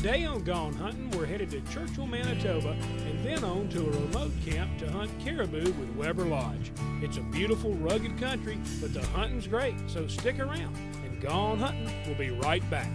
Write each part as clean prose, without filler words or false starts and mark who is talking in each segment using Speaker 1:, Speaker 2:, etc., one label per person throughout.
Speaker 1: Today on Gone Hunting, we're headed to Churchill, Manitoba, and then on to a remote camp to hunt caribou with Weber Lodge. It's a beautiful, rugged country, but the hunting's great, so stick around, and Gone Hunting will be right back.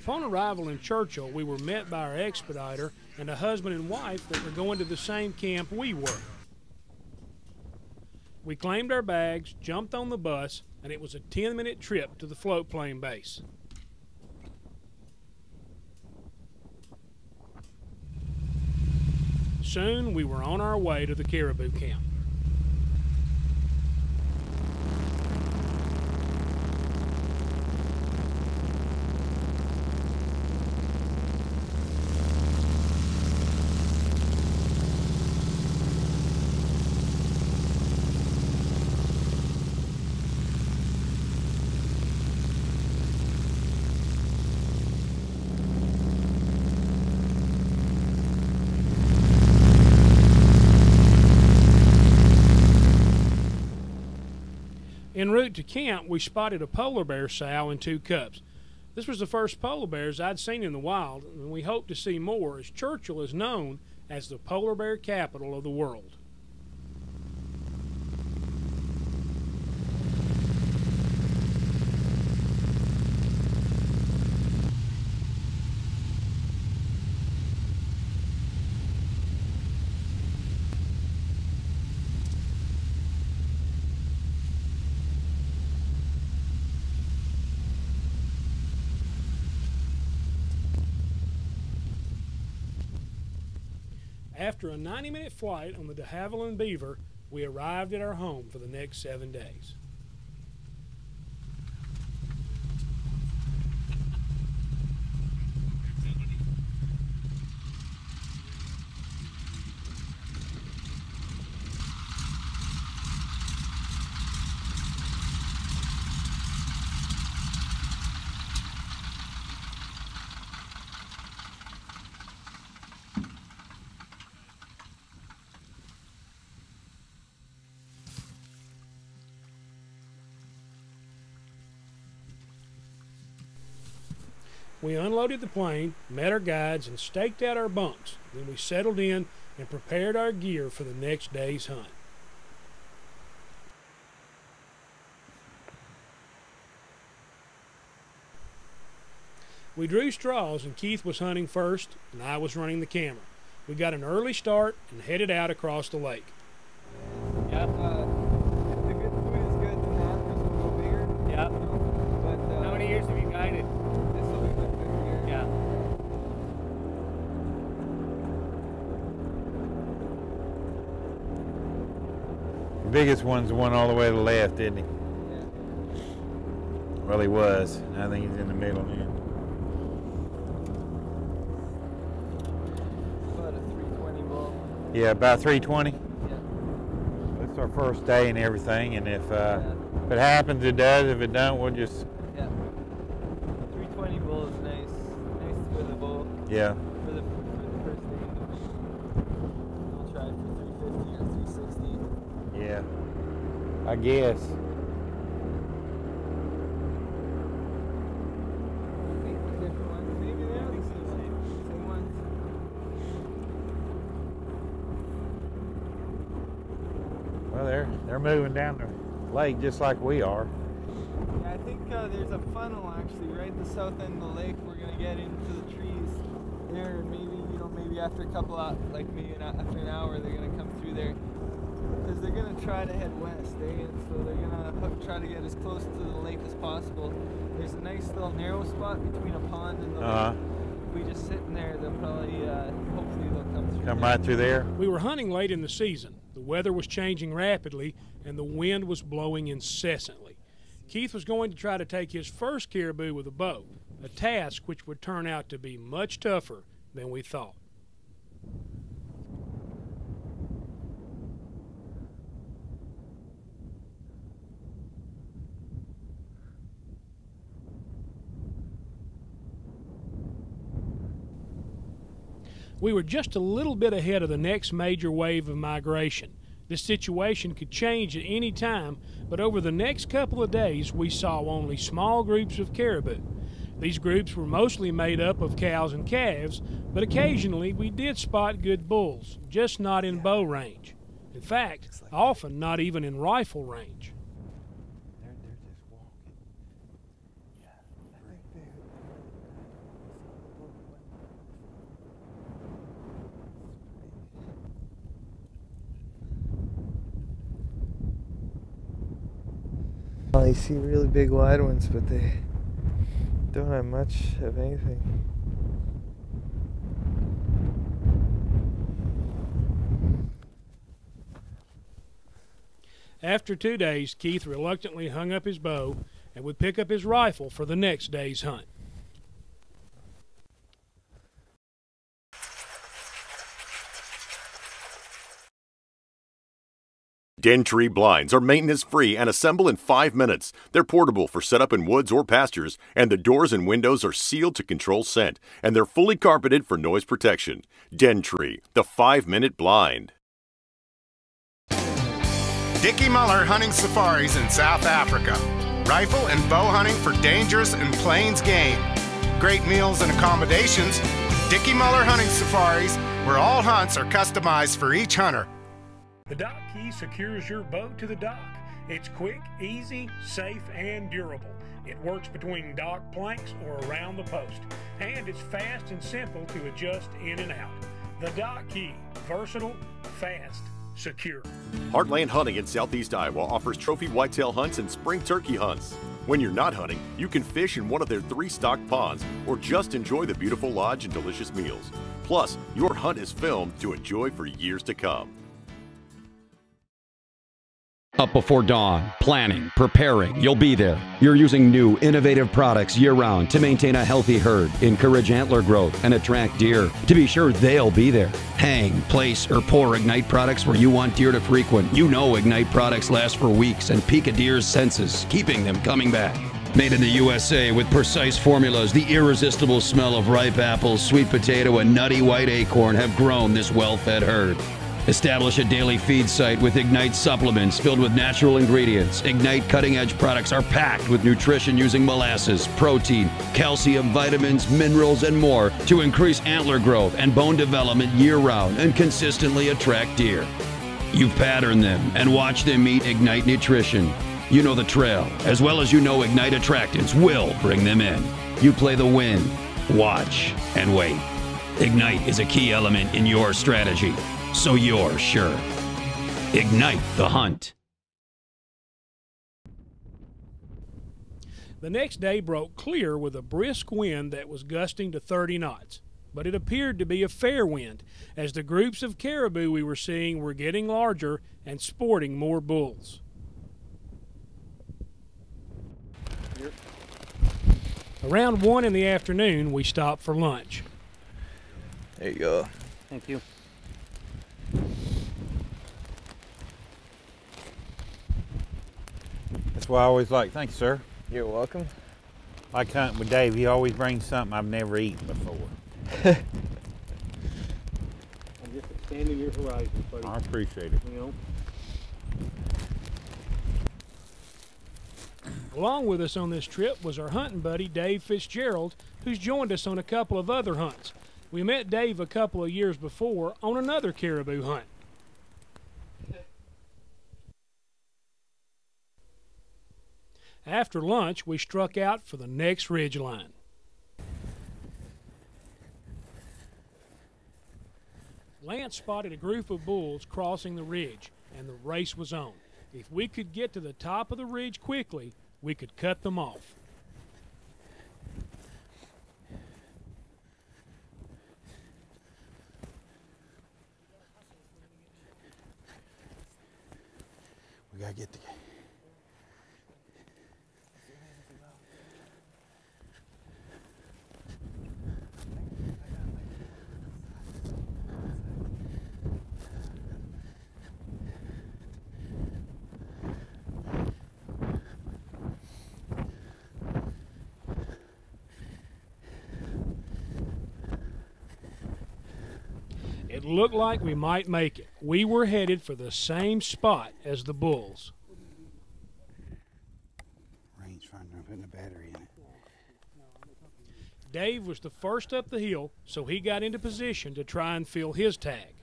Speaker 1: Upon arrival in Churchill, we were met by our expediter and a husband and wife that were going to the same camp we were. We claimed our bags, jumped on the bus, and it was a 10-minute trip to the float plane base. Soon we were on our way to the caribou camp. En route to camp, we spotted a polar bear sow and 2 cubs. This was the first polar bears I'd seen in the wild, and we hope to see more, as Churchill is known as the polar bear capital of the world. After a 90-minute flight on the de Havilland Beaver, we arrived at our home for the next 7 days. We unloaded the plane, met our guides, and staked out our bunks. Then we settled in and prepared our gear for the next day's hunt. We drew straws, and Keith was hunting first, and I was running the camera. We got an early start and headed out across the lake.
Speaker 2: Yeah. If the good food is good, then the hunters will go bigger. Yeah. But how many years have you guided? This will be my 5th year. Yeah.
Speaker 3: The biggest one's the one all the way to the left, isn't he?
Speaker 2: Yeah.
Speaker 3: Well, he was. I think he's in the middle now.
Speaker 2: About a 320 bull.
Speaker 3: Yeah, about 320.
Speaker 2: Yeah.
Speaker 3: It's our first day and everything, and if it happens, it does. If it don't, we'll just.
Speaker 2: Yeah. 320 bull is nice. Nice for the bull.
Speaker 3: Yeah.
Speaker 2: For the first day. We'll try for 350 or 360.
Speaker 3: Yeah. I guess.
Speaker 2: Different ones. Maybe they are the same ones.
Speaker 3: Well, they're moving down the lake just like we are.
Speaker 2: Yeah, I think there's a funnel actually right at the south end of the lake. We're gonna get into the trees there, and maybe after a couple of, after an hour, they're gonna come through there because they're gonna try to head west, and so they're gonna try to get as close to the lake as possible. There's a nice little narrow spot between a pond and the lake. If we just sit in there, they'll probably, hopefully they'll come through.
Speaker 3: Come right through there.
Speaker 1: We were hunting late in the season. The weather was changing rapidly, and the wind was blowing incessantly. Keith was going to try to take his first caribou with a bow, a task which would turn out to be much tougher than we thought. We were just a little bit ahead of the next major wave of migration. This situation could change at any time, but over the next couple of days we saw only small groups of caribou. These groups were mostly made up of cows and calves, but occasionally we did spot good bulls, just not in bow range. In fact, often not even in rifle range.
Speaker 3: They're just walking. Yeah,
Speaker 2: Well, you see really big wide ones, but they don't have much of anything.
Speaker 1: After 2 days, Keith reluctantly hung up his bow and would pick up his rifle for the next day's hunt.
Speaker 4: Den Tree blinds are maintenance-free and assemble in 5 minutes. They're portable for setup in woods or pastures, and the doors and windows are sealed to control scent, and they're fully carpeted for noise protection. Den Tree, the 5-minute blind.
Speaker 5: Dickie Muller Hunting Safaris in South Africa. Rifle and bow hunting for dangerous and plains game. Great meals and accommodations. Dickie Muller Hunting Safaris, where all hunts are customized for each hunter.
Speaker 1: The dock key secures your boat to the dock. It's quick, easy, safe, and durable. It works between dock planks or around the post. And it's fast and simple to adjust in and out. The dock key, versatile, fast, secure.
Speaker 4: Heartland Hunting in Southeast Iowa offers trophy whitetail hunts and spring turkey hunts. When you're not hunting, you can fish in one of their 3 stocked ponds or just enjoy the beautiful lodge and delicious meals. Plus, your hunt is filmed to enjoy for years to come.
Speaker 6: Up before dawn, planning, preparing, you'll be there. You're using new, innovative products year-round to maintain a healthy herd, encourage antler growth, and attract deer. To be sure they'll be there. Hang, place, or pour Ignite products where you want deer to frequent. You know Ignite products last for weeks and pique a deer's senses, keeping them coming back. Made in the USA with precise formulas, the irresistible smell of ripe apples, sweet potato, and nutty white acorn have grown this well-fed herd. Establish a daily feed site with Ignite supplements filled with natural ingredients. Ignite cutting-edge products are packed with nutrition using molasses, protein, calcium, vitamins, minerals, and more to increase antler growth and bone development year-round and consistently attract deer. You've patterned them and watched them eat Ignite nutrition. You know the trail, as well as you know Ignite attractants will bring them in. You play the win, watch, and wait. Ignite is a key element in your strategy, so you're sure. Ignite the hunt.
Speaker 1: The next day broke clear with a brisk wind that was gusting to 30 knots. But it appeared to be a fair wind, as the groups of caribou we were seeing were getting larger and sporting more bulls. Around 1 in the afternoon, we stopped for lunch.
Speaker 2: There you go.
Speaker 7: Thank you.
Speaker 3: That's why I always like, thank you, sir.
Speaker 2: You're welcome.
Speaker 3: Like hunting with Dave, he always brings something I've never eaten before.
Speaker 7: I'm just expanding your horizons, buddy.
Speaker 3: I appreciate it.
Speaker 7: You know?
Speaker 1: Along with us on this trip was our hunting buddy, Dave Fitzgerald, who's joined us on a couple of other hunts. We met Dave a couple of years before on another caribou hunt. After lunch, we struck out for the next ridge line. Lance spotted a group of bulls crossing the ridge, and the race was on. If we could get to the top of the ridge quickly, we could cut them off.
Speaker 3: We gotta get the.
Speaker 1: It looked like we might make it. We were headed for the same spot as the bulls.
Speaker 3: Rangefinder, putting a battery in it.
Speaker 1: Dave was the first up the hill, so he got into position to try and fill his tag.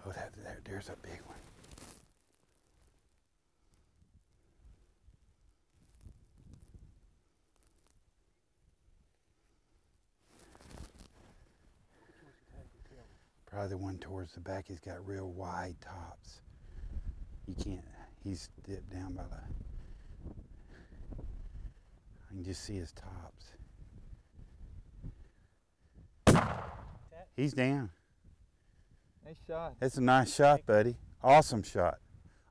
Speaker 3: Oh, there's a big one. Probably the one towards the back. He's got real wide tops. You can't, he's dipped down by the, I can just see his tops. He's down.
Speaker 2: Nice shot.
Speaker 3: That's a nice shot, buddy. Awesome shot.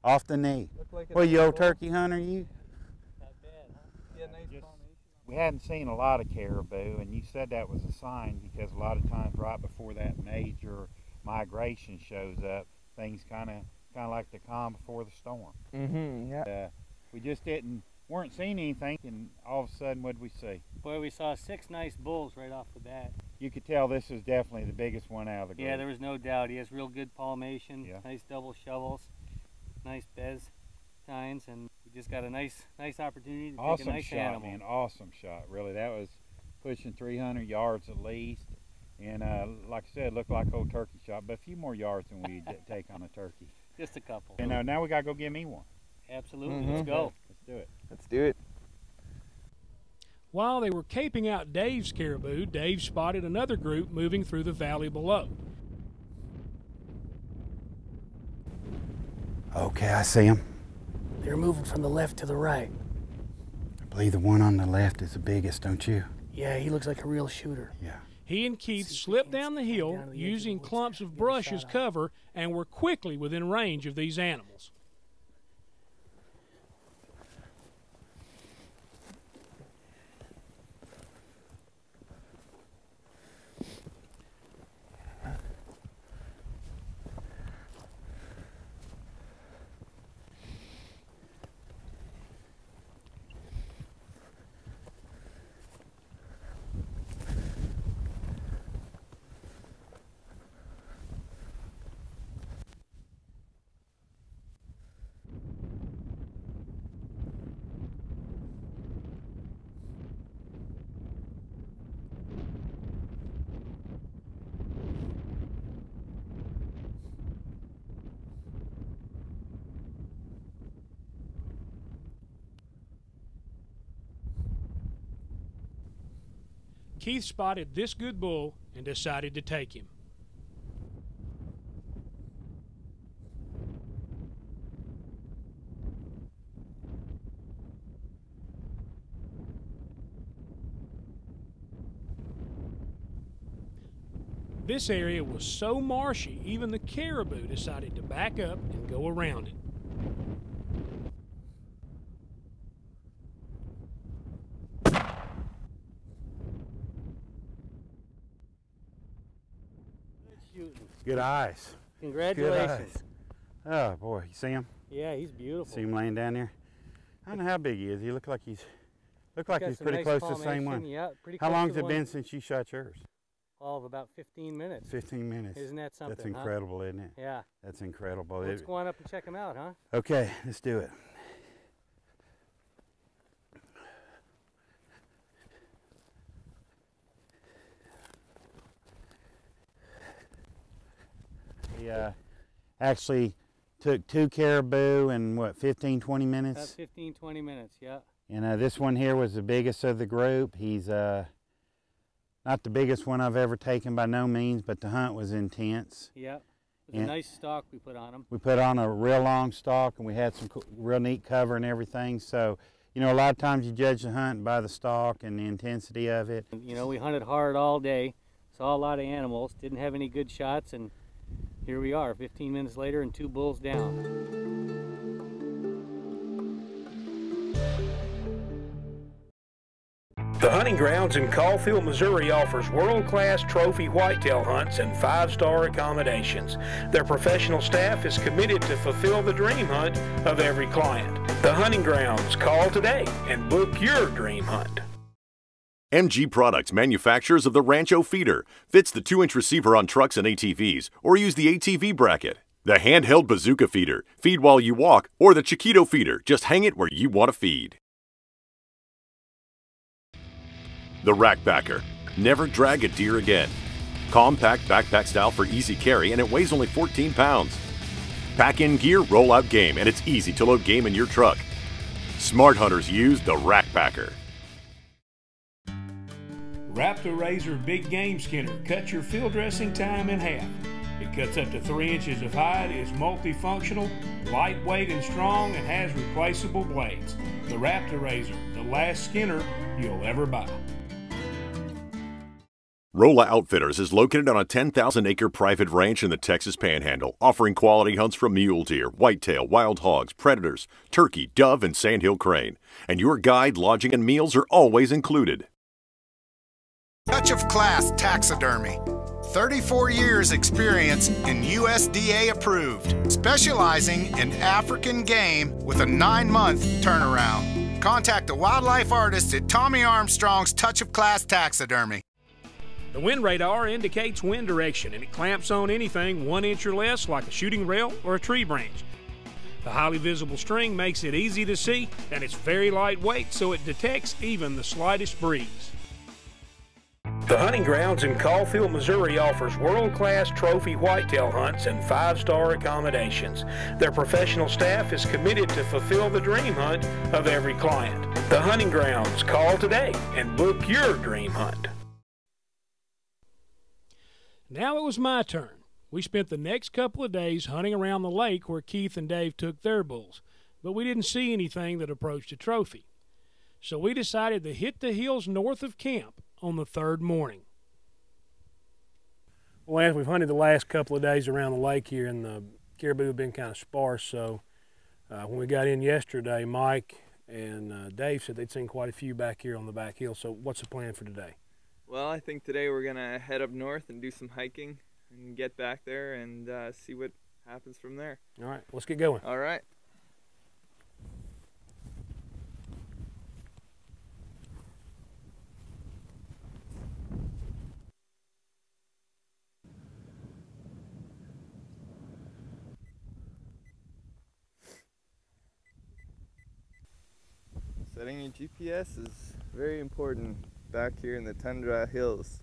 Speaker 3: Off the knee.
Speaker 2: Like
Speaker 3: Well, you old turkey hunter, you?
Speaker 2: Not bad, huh? Yeah, nice formation.
Speaker 3: We hadn't seen a lot of caribou, and you said that was a sign because a lot of times right before that major migration shows up, things kind of like the calm before the storm.
Speaker 2: Mm-hmm, yeah.
Speaker 3: We just weren't seeing anything, and all of a sudden, what did we see?
Speaker 7: Boy, we saw 6 nice bulls right off the bat.
Speaker 3: You could tell this was definitely the biggest one out of the group.
Speaker 7: Yeah, there was no doubt. He has real good palmation,
Speaker 3: Yeah.
Speaker 7: nice double shovels, nice bez tines, and we just got a nice opportunity to
Speaker 3: Awesome
Speaker 7: take a nice
Speaker 3: shot,
Speaker 7: animal.
Speaker 3: man. Awesome shot. Really, that was pushing 300 yards at least. And like I said, looked like old turkey shot, but a few more yards than we take on a turkey.
Speaker 7: Just a couple.
Speaker 3: And now we got to go get me one.
Speaker 7: Absolutely. Let's go.
Speaker 3: Let's do it.
Speaker 2: Let's do it.
Speaker 1: While they were caping out Dave's caribou, Dave spotted another group moving through the valley below.
Speaker 3: Okay, I see him.
Speaker 8: They're moving from the left to the right.
Speaker 3: I believe the one on the left is the biggest, don't you?
Speaker 8: Yeah, he looks like a real shooter.
Speaker 3: Yeah.
Speaker 1: He and Keith slipped down the hill using clumps of brush as cover and were quickly within range of these animals. Keith spotted this good bull and decided to take him. This area was so marshy, even the caribou decided to back up and go around it.
Speaker 3: Good eyes.
Speaker 7: Congratulations.
Speaker 3: Good eyes. Oh boy, you see him?
Speaker 7: Yeah, he's beautiful.
Speaker 3: See him laying down there? I don't know how big he is. He look like he's
Speaker 7: Got
Speaker 3: he's
Speaker 7: some
Speaker 3: pretty
Speaker 7: nice
Speaker 3: close to the same
Speaker 7: palmation.
Speaker 3: one.
Speaker 7: Yeah, pretty
Speaker 3: How
Speaker 7: close
Speaker 3: long
Speaker 7: to
Speaker 3: has
Speaker 7: the
Speaker 3: it
Speaker 7: one.
Speaker 3: been since you shot yours?
Speaker 7: All of about 15 minutes.
Speaker 3: 15 minutes.
Speaker 7: Isn't that something?
Speaker 3: That's incredible, isn't it?
Speaker 7: Huh? Yeah.
Speaker 3: That's incredible.
Speaker 7: Let's go on up and check him out, huh?
Speaker 3: Okay, let's do it. We actually took 2 caribou in what, 15, 20 minutes?
Speaker 7: About 15, 20 minutes, yeah.
Speaker 3: And this one here was the biggest of the group. He's not the biggest one I've ever taken by no means, but the hunt was intense.
Speaker 7: Yeah, it was a nice stalk we put on him.
Speaker 3: We put on a real long stalk, and we had some real neat cover and everything. So, you know, a lot of times you judge the hunt by the stalk and the intensity of it.
Speaker 7: You know, we hunted hard all day, saw a lot of animals, didn't have any good shots, and here we are 15 minutes later and 2 bulls down.
Speaker 1: The Hunting Grounds in Caulfield, Missouri offers world-class trophy whitetail hunts and 5-star accommodations. Their professional staff is committed to fulfill the dream hunt of every client. The Hunting Grounds. Call today and book your dream hunt.
Speaker 4: MG Products, manufacturers of the Rancho Feeder, fits the 2-inch receiver on trucks and ATVs, or use the ATV bracket. The handheld Bazooka Feeder, feed while you walk, or the Chiquito Feeder, just hang it where you want to feed. The Rackbacker. Never drag a deer again. Compact backpack style for easy carry, and it weighs only 14 pounds. Pack-in gear, roll-out game, and it's easy to load game in your truck. Smart hunters use the Rackbacker.
Speaker 1: Raptor Razor Big Game Skinner cuts your field dressing time in half. It cuts up to 3 inches of hide, is multifunctional, lightweight and strong, and has replaceable blades. The Raptor Razor, the last skinner you'll ever buy.
Speaker 4: Rolla Outfitters is located on a 10,000-acre private ranch in the Texas Panhandle, offering quality hunts from mule deer, whitetail, wild hogs, predators, turkey, dove, and sandhill crane. And your guide, lodging, and meals are always included.
Speaker 5: Touch of Class Taxidermy. 34 years experience in USDA approved, specializing in African game with a 9-month turnaround. Contact the wildlife artist at Tommy Armstrong's Touch of Class Taxidermy.
Speaker 1: The wind radar indicates wind direction, and it clamps on anything 1 inch or less, like a shooting rail or a tree branch. The highly visible string makes it easy to see, and it's very lightweight, so it detects even the slightest breeze. The Hunting Grounds in Caulfield, Missouri offers world-class trophy whitetail hunts and 5-star accommodations. Their professional staff is committed to fulfill the dream hunt of every client. The Hunting Grounds. Call today and book your dream hunt. Now it was my turn. We spent the next couple of days hunting around the lake where Keith and Dave took their bulls, but we didn't see anything that approached a trophy. So we decided to hit the hills north of camp on the 3rd morning. Well, as we've hunted the last couple of days around the lake here, and the caribou have been kind of sparse, so when we got in yesterday, Mike and Dave said they'd seen quite a few back here on the back hill. So what's the plan for today?
Speaker 2: Well, I think today we're going to head up north and do some hiking and get back there and see what happens from there.
Speaker 1: All right, let's get going.
Speaker 2: All right. Setting your GPS is very important back here in the tundra hills.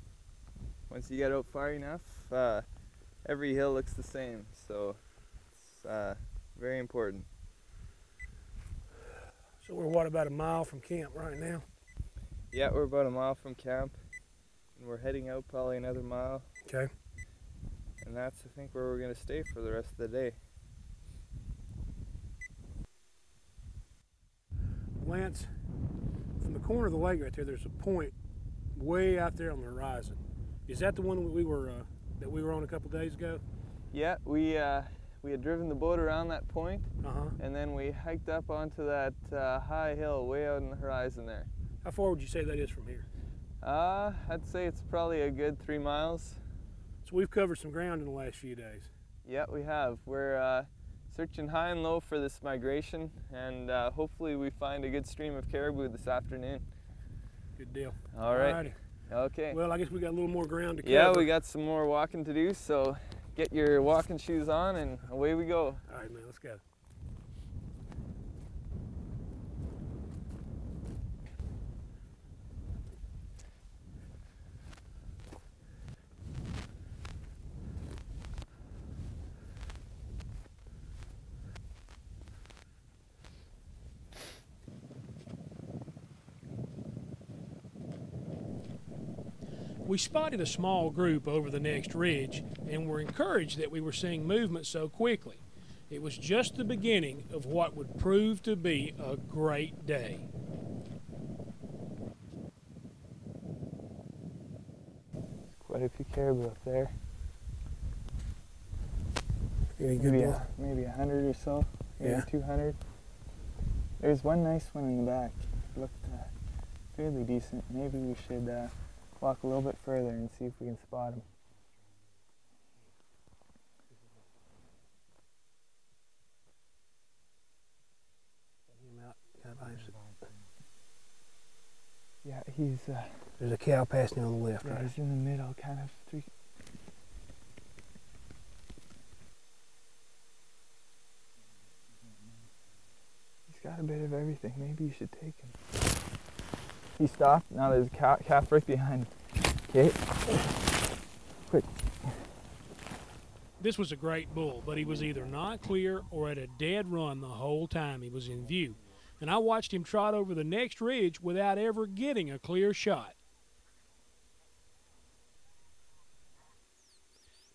Speaker 2: Once you get out far enough, every hill looks the same, so it's very important.
Speaker 1: So we're what, about a mile from camp right now?
Speaker 2: Yeah, we're about a mile from camp, and we're heading out probably another mile.
Speaker 1: Okay.
Speaker 2: And that's, I think, where we're going to stay for the rest of the day.
Speaker 1: Lance, from the corner of the lake right there, there's a point way out there on the horizon. Is that the one that we were on a couple days ago?
Speaker 2: Yeah, we had driven the boat around that point, and then we hiked up onto that high hill way out on the horizon there.
Speaker 1: How far would you say that is from here?
Speaker 2: I'd say it's probably a good 3 miles.
Speaker 1: So we've covered some ground in the last few days.
Speaker 2: Yeah, we have. We're searching high and low for this migration, and hopefully we find a good stream of caribou this afternoon.
Speaker 1: Good deal.
Speaker 2: All right.
Speaker 1: Alrighty.
Speaker 2: Okay.
Speaker 1: Well, I guess we got a little more ground to cover.
Speaker 2: Yeah, we got some more walking to do, so get your walking shoes on and away we go.
Speaker 1: All right, man, let's go. We spotted a small group over the next ridge and were encouraged that we were seeing movement so quickly. It was just the beginning of what would prove to be a great day.
Speaker 2: Quite a few caribou up there.
Speaker 8: Any good
Speaker 2: Maybe,
Speaker 8: bull?
Speaker 2: maybe 100 or so, maybe
Speaker 8: Yeah.
Speaker 2: 200. There's one nice one in the back. Looked fairly decent. Maybe we should walk a little bit further and see if we can spot him. Yeah, he's
Speaker 8: There's a cow passing on the left,
Speaker 2: yeah,
Speaker 8: right?
Speaker 2: he's in the middle, kind of three. He's got a bit of everything. Maybe you should take him. He stopped. Now there's a calf right behind him. Okay. Quick.
Speaker 1: This was a great bull, but he was either not clear or at a dead run the whole time he was in view. And I watched him trot over the next ridge without ever getting a clear shot.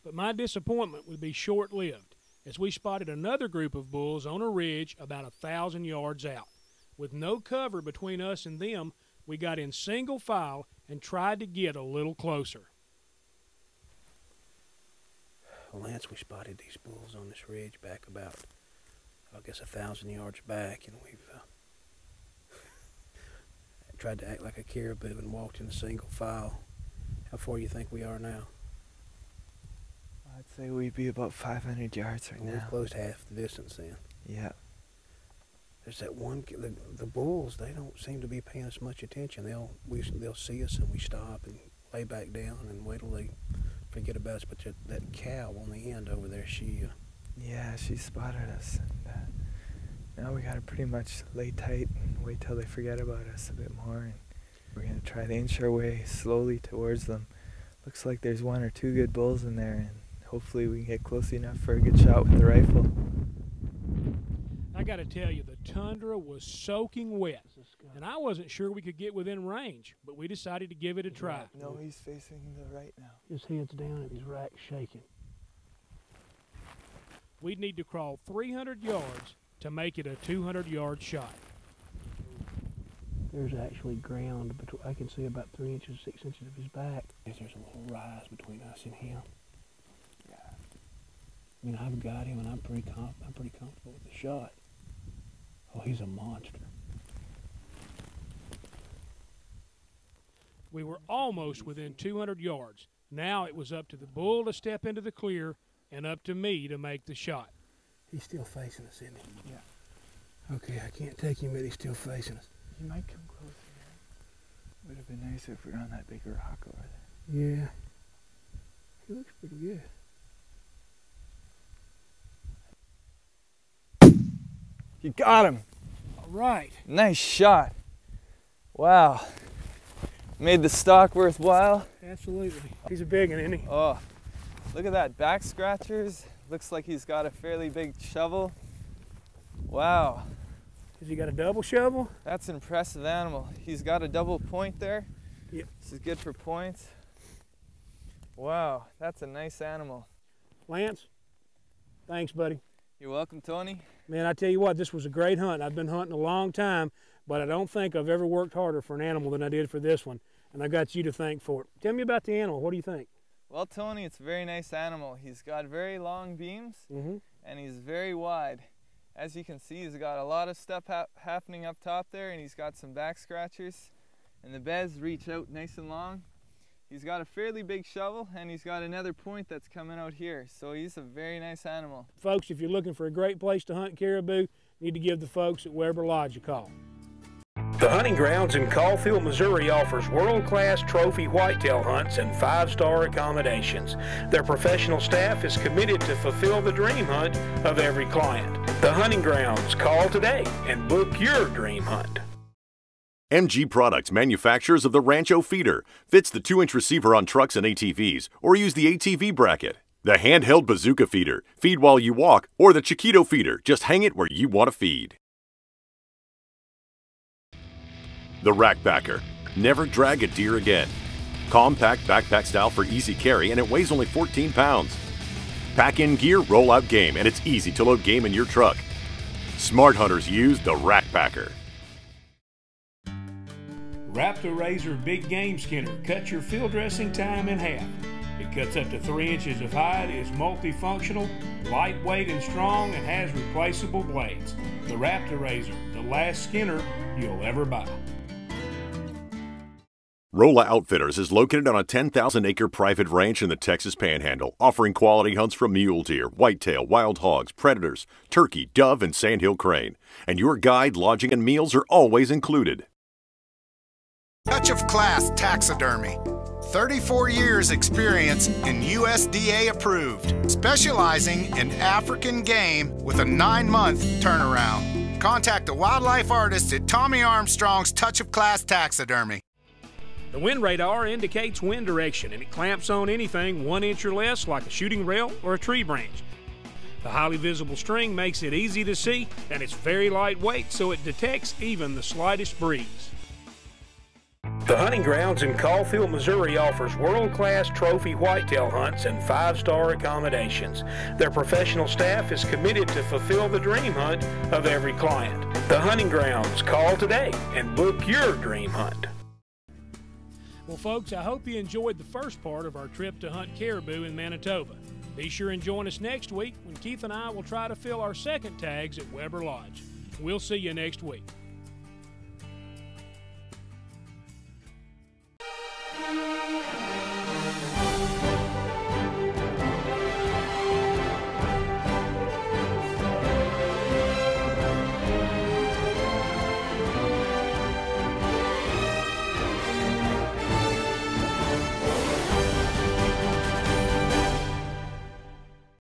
Speaker 1: But my disappointment would be short-lived, as we spotted another group of bulls on a ridge about 1,000 yards out. With no cover between us and them, we got in single file and tried to get a little closer.
Speaker 8: Well, Lance, we spotted these bulls on this ridge back about, I guess, 1,000 yards back, and we've tried to act like a caribou and walked in a single file. How far do you think we are now?
Speaker 2: I'd say we'd be about 500 yards right
Speaker 8: Well,
Speaker 2: now.
Speaker 8: we've closed half the distance then.
Speaker 2: Yeah.
Speaker 8: There's that one, the bulls, they don't seem to be paying us much attention. They'll see us and we stop and lay back down and wait till they forget about us. But that cow on the end over there,
Speaker 2: Yeah, she spotted us. And, now we gotta pretty much lay tight and wait till they forget about us a bit more. And we're gonna try to inch our way slowly towards them. Looks like there's one or two good bulls in there, and hopefully we can get close enough for a good shot with the rifle.
Speaker 1: I got to tell you, the tundra was soaking wet, and I wasn't sure we could get within range, but we decided to give it a try.
Speaker 2: No, he's facing the right now.
Speaker 8: His head's down and his rack's shaking.
Speaker 1: We'd need to crawl 300 yards to make it a 200-yard shot.
Speaker 8: There's actually ground between. I can see about 3 inches, 6 inches of his back.
Speaker 7: There's a little rise between us and him. Yeah. I mean, I've got him, and I'm pretty comfortable with the shot. Oh, he's a monster.
Speaker 1: We were almost within 200 yards. Now it was up to the bull to step into the clear and up to me to make the shot.
Speaker 8: He's still facing us, isn't he? Yeah. Okay, I can't take him, but he's still facing us.
Speaker 2: He might come closer. Would have been nicer if we were on that big rock over there.
Speaker 8: Yeah. He looks pretty good.
Speaker 2: You got him.
Speaker 1: All right.
Speaker 2: Nice shot. Wow. Made the stalk worthwhile.
Speaker 1: Absolutely. He's a big one, isn't he?
Speaker 2: Oh, look at that, back scratchers. Looks like he's got a fairly big shovel. Wow.
Speaker 1: Has he got a double shovel?
Speaker 2: That's an impressive animal. He's got a double point there.
Speaker 1: Yep.
Speaker 2: This is good for points. Wow, that's a nice animal.
Speaker 1: Lance, thanks, buddy.
Speaker 2: You're welcome, Tony.
Speaker 1: Man, I tell you what, this was a great hunt. I've been hunting a long time, but I don't think I've ever worked harder for an animal than I did for this one. And I got you to thank for it. Tell me about the animal. What do you think?
Speaker 2: Well, Tony, it's a very nice animal. He's got very long beams, and he's very wide. As you can see, he's got a lot of stuff happening up top there, and he's got some back scratchers, and the beds reach out nice and long. He's got a fairly big shovel, and he's got another point that's coming out here, so he's a very nice animal.
Speaker 1: Folks, if you're looking for a great place to hunt caribou, you need to give the folks at Weber Lodge a call. The Hunting Grounds in Caulfield, Missouri offers world-class trophy whitetail hunts and 5-star accommodations. Their professional staff is committed to fulfill the dream hunt of every client. The Hunting Grounds. Call today and book your dream hunt.
Speaker 4: MG Products, manufacturers of the Rancho Feeder, fits the 2-inch receiver on trucks and ATVs, or use the ATV bracket. The handheld Bazooka Feeder, feed while you walk, or the Chiquito Feeder, just hang it where you want to feed. The Rackbacker, never drag a deer again. Compact backpack style for easy carry, and it weighs only 14 pounds. Pack in gear, roll out game, and it's easy to load game in your truck. Smart hunters use the Rack Packer.
Speaker 1: Raptor Razor Big Game Skinner cuts your field dressing time in half. It cuts up to 3 inches of hide, is multifunctional, lightweight and strong, and has replaceable blades. The Raptor Razor, the last skinner you'll ever buy.
Speaker 4: Rolla Outfitters is located on a 10,000-acre private ranch in the Texas Panhandle, offering quality hunts from mule deer, whitetail, wild hogs, predators, turkey, dove, and sandhill crane. And your guide, lodging, and meals are always included.
Speaker 5: Touch of Class Taxidermy. 34 years experience in USDA approved, specializing in African game with a 9-month turnaround. Contact the wildlife artist at Tommy Armstrong's Touch of Class Taxidermy.
Speaker 1: The wind radar indicates wind direction, and it clamps on anything 1 inch or less, like a shooting rail or a tree branch. The highly visible string makes it easy to see, and it's very lightweight, so it detects even the slightest breeze. The Hunting Grounds in Caulfield, Missouri offers world-class trophy whitetail hunts and 5-star accommodations. Their professional staff is committed to fulfill the dream hunt of every client. The Hunting Grounds. Call today and book your dream hunt. Well, folks, I hope you enjoyed the first part of our trip to hunt caribou in Manitoba. Be sure and join us next week when Keith and I will try to fill our second tags at Weber Lodge. We'll see you next week.